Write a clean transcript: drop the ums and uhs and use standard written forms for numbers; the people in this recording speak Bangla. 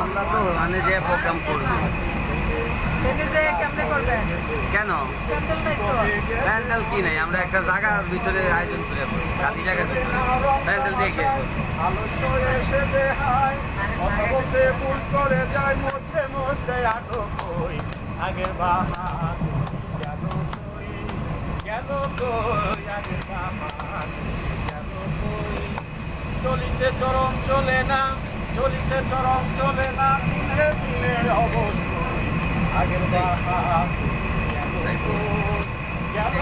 আমরা তো মানে যে প্রোগ্রাম করবো কেন প্যান্ডেল কি নাই, আমরা একটা জায়গার ভিতরে আয়োজন করে খালি জায়গার ভিতরে প্যান্ডেল দেখে চলিতে চরম চলে না, চলিতে চরম চলে না, দিনে দিনে অবশ্যই আগের বাহার গেল